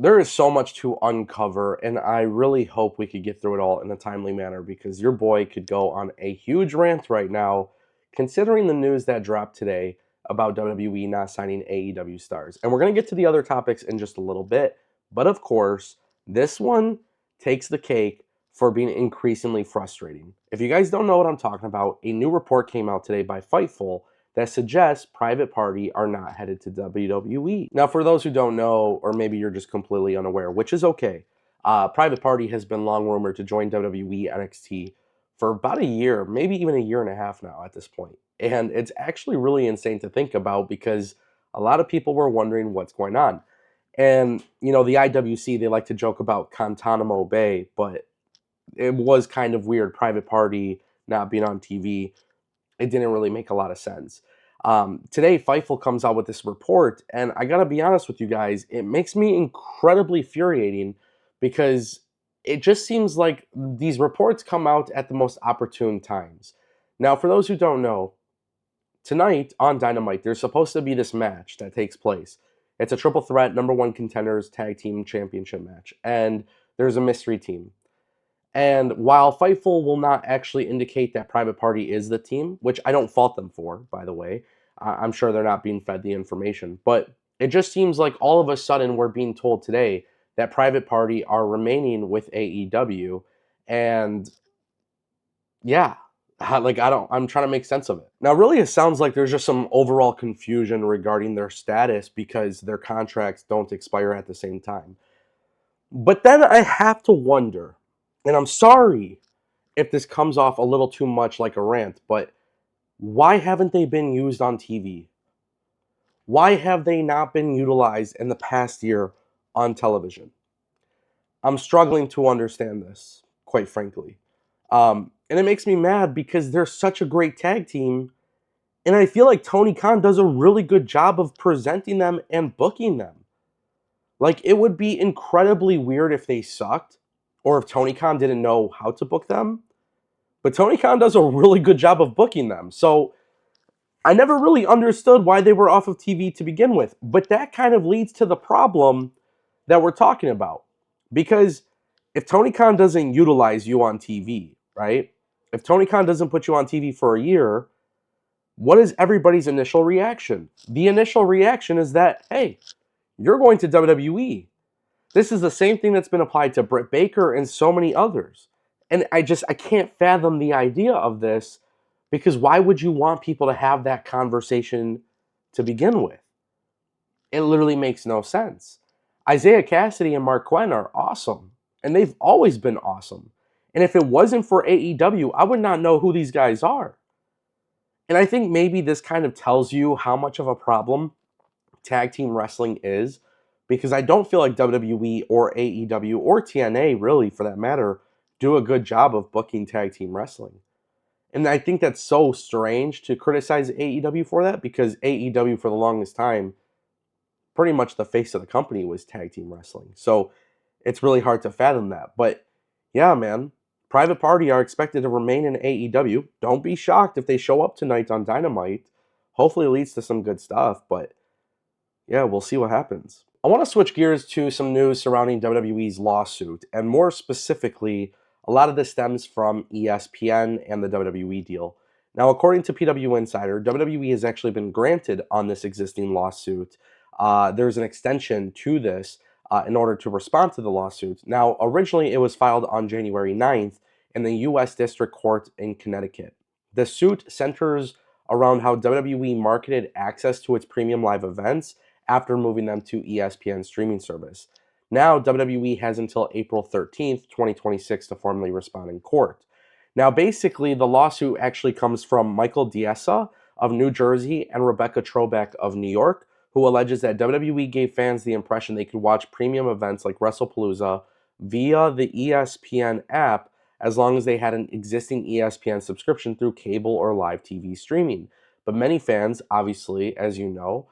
There is so much to uncover, and I really hope we could get through it all in a timely manner because your boy could go on a huge rant right now, considering the news that dropped today about WWE not signing AEW stars. And we're going to get to the other topics in just a little bit, but of course, this one takes the cake for being increasingly frustrating. If you guys don't know what I'm talking about, a new report came out today by Fightful that suggests Private Party are not headed to WWE. Now, for those who don't know, or maybe you're just completely unaware, which is okay, Private Party has been long rumored to join WWE NXT for about a year, maybe even a year and a half now at this point. And it's actually really insane to think about because a lot of people were wondering what's going on. And, you know, the IWC, they like to joke about Guantanamo Bay, but it was kind of weird, Private Party not being on TV. It didn't really make a lot of sense. Today, Fightful comes out with this report, and I gotta be honest with you guys, it makes me incredibly infuriating because it just seems like these reports come out at the most opportune times. Now, for those who don't know, tonight on Dynamite, there's supposed to be this match that takes place. It's a triple threat number one contenders tag team championship match, and there's a mystery team. And while Fightful will not actually indicate that Private Party is the team, which I don't fault them for, by the way, I'm sure they're not being fed the information, but it just seems like all of a sudden we're being told today that Private Party are remaining with AEW, and yeah, I'm trying to make sense of it. Now, really, it sounds like there's just some overall confusion regarding their status because their contracts don't expire at the same time. But then I have to wonder, and I'm sorry if this comes off a little too much like a rant, but why haven't they been used on TV? Why have they not been utilized in the past year on television? I'm struggling to understand this, quite frankly. And it makes me mad because they're such a great tag team, and I feel like Tony Khan does a really good job of presenting them and booking them. Like, it would be incredibly weird if they sucked, or if Tony Khan didn't know how to book them. But Tony Khan does a really good job of booking them. So I never really understood why they were off of TV to begin with. But that kind of leads to the problem that we're talking about. Because if Tony Khan doesn't utilize you on TV, right? If Tony Khan doesn't put you on TV for a year, what is everybody's initial reaction? The initial reaction is that, hey, you're going to WWE. This is the same thing that's been applied to Britt Baker and so many others. And I can't fathom the idea of this because why would you want people to have that conversation to begin with? It literally makes no sense. Isaiah Cassidy and Mark Quinn are awesome, and they've always been awesome. And if it wasn't for AEW, I would not know who these guys are. And I think maybe this kind of tells you how much of a problem tag team wrestling is, because I don't feel like WWE or AEW or TNA, really, for that matter, do a good job of booking tag team wrestling. And I think that's so strange to criticize AEW for that, because AEW for the longest time, pretty much the face of the company was tag team wrestling. So it's really hard to fathom that. But yeah, man, Private Party are expected to remain in AEW. Don't be shocked if they show up tonight on Dynamite. Hopefully it leads to some good stuff, but yeah, we'll see what happens. I want to switch gears to some news surrounding WWE's lawsuit, and more specifically, a lot of this stems from ESPN and the WWE deal. Now, according to PW Insider, WWE has actually been granted on this existing lawsuit. There's an extension to this in order to respond to the lawsuit. Now, originally it was filed on January 9th in the U.S. District Court in Connecticut. The suit centers around how WWE marketed access to its premium live events after moving them to ESPN streaming service. Now, WWE has until April 13th, 2026 to formally respond in court. Now, basically, the lawsuit actually comes from Michael Diesa of New Jersey and Rebecca Trobeck of New York, who alleges that WWE gave fans the impression they could watch premium events like WrestlePalooza via the ESPN app as long as they had an existing ESPN subscription through cable or live TV streaming. But many fans, obviously, as you know,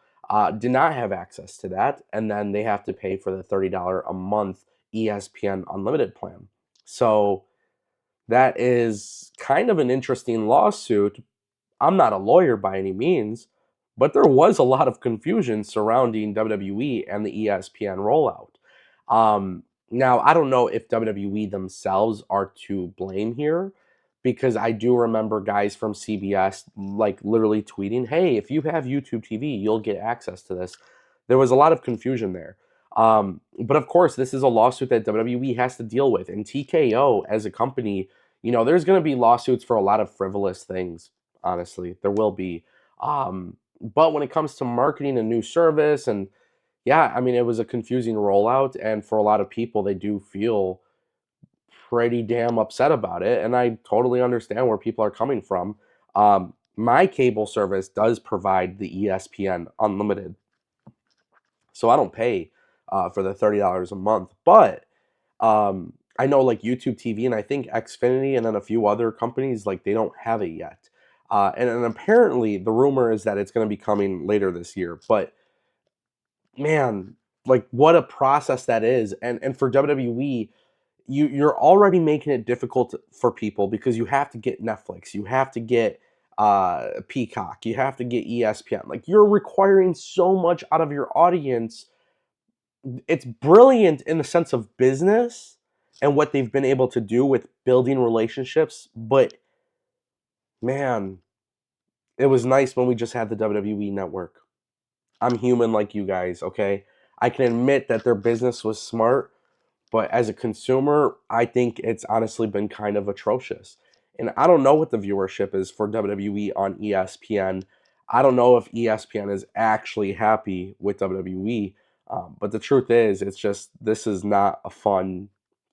did not have access to that, and then they have to pay for the $30 a month ESPN Unlimited plan. So that is kind of an interesting lawsuit. I'm not a lawyer by any means, but there was a lot of confusion surrounding WWE and the ESPN rollout. Now, I don't know if WWE themselves are to blame here because I do remember guys from CBS like literally tweeting, "Hey, if you have YouTube TV, you'll get access to this." There was a lot of confusion there. But of course, this is a lawsuit that WWE has to deal with, and TKO as a company, there's going to be lawsuits for a lot of frivolous things. Honestly, there will be. But when it comes to marketing a new service and yeah, I mean, it was a confusing rollout, and for a lot of people, they do feel pretty damn upset about it, and I totally understand where people are coming from. My cable service does provide the ESPN Unlimited, so I don't pay for the $30 a month, but I know like YouTube TV and I think Xfinity and then a few other companies like they don't have it yet. And apparently the rumor is that it's going to be coming later this year, but man, like what a process that is. And for WWE, you're already making it difficult for people because you have to get Netflix, you have to get Peacock, you have to get ESPN. Like you're requiring so much out of your audience. It's brilliant in the sense of business and what they've been able to do with building relationships, but man, it was nice when we just had the WWE network. I'm human like you guys, okay? I can admit that their business was smart, but as a consumer, I think it's honestly been kind of atrocious. And I don't know what the viewership is for WWE on ESPN. I don't know if ESPN is actually happy with WWE. But the truth is, it's just this is not a fun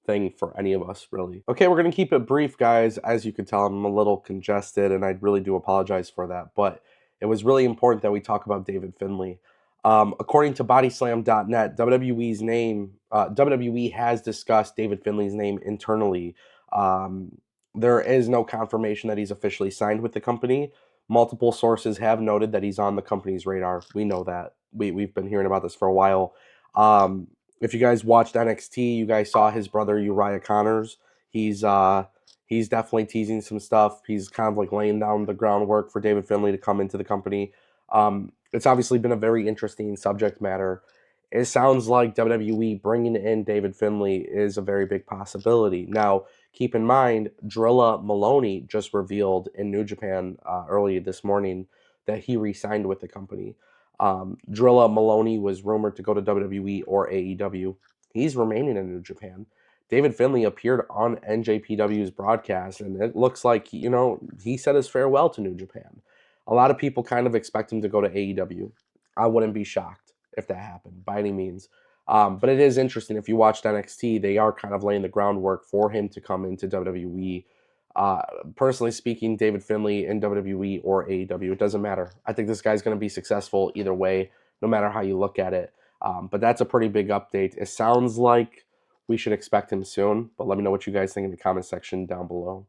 thing for any of us, really. Okay, we're going to keep it brief, guys. As you can tell, I'm a little congested, and I really do apologize for that. But it was really important that we talk about David Finlay. According to Bodyslam.net, WWE has discussed David Finlay's name internally. There is no confirmation that he's officially signed with the company. Multiple sources have noted that he's on the company's radar. We know that. We've been hearing about this for a while. If you guys watched NXT, you guys saw his brother Uriah Connors. He's he's definitely teasing some stuff. He's kind of like laying down the groundwork for David Finlay to come into the company. It's obviously been a very interesting subject matter. It sounds like WWE bringing in David Finlay is a very big possibility. Now, keep in mind, Drilla Maloney just revealed in New Japan early this morning that he re-signed with the company. Drilla Maloney was rumored to go to WWE or AEW. He's remaining in New Japan. David Finlay appeared on NJPW's broadcast, and it looks like, he said his farewell to New Japan. A lot of people kind of expect him to go to AEW. I wouldn't be shocked if that happened by any means. But it is interesting. If you watched NXT, they are kind of laying the groundwork for him to come into WWE. Uh, Personally speaking, David Finlay in WWE or AEW, it doesn't matter. I think this guy's going to be successful either way, no matter how you look at it. But that's a pretty big update. It sounds like we should expect him soon, but let me know what you guys think in the comment section down below.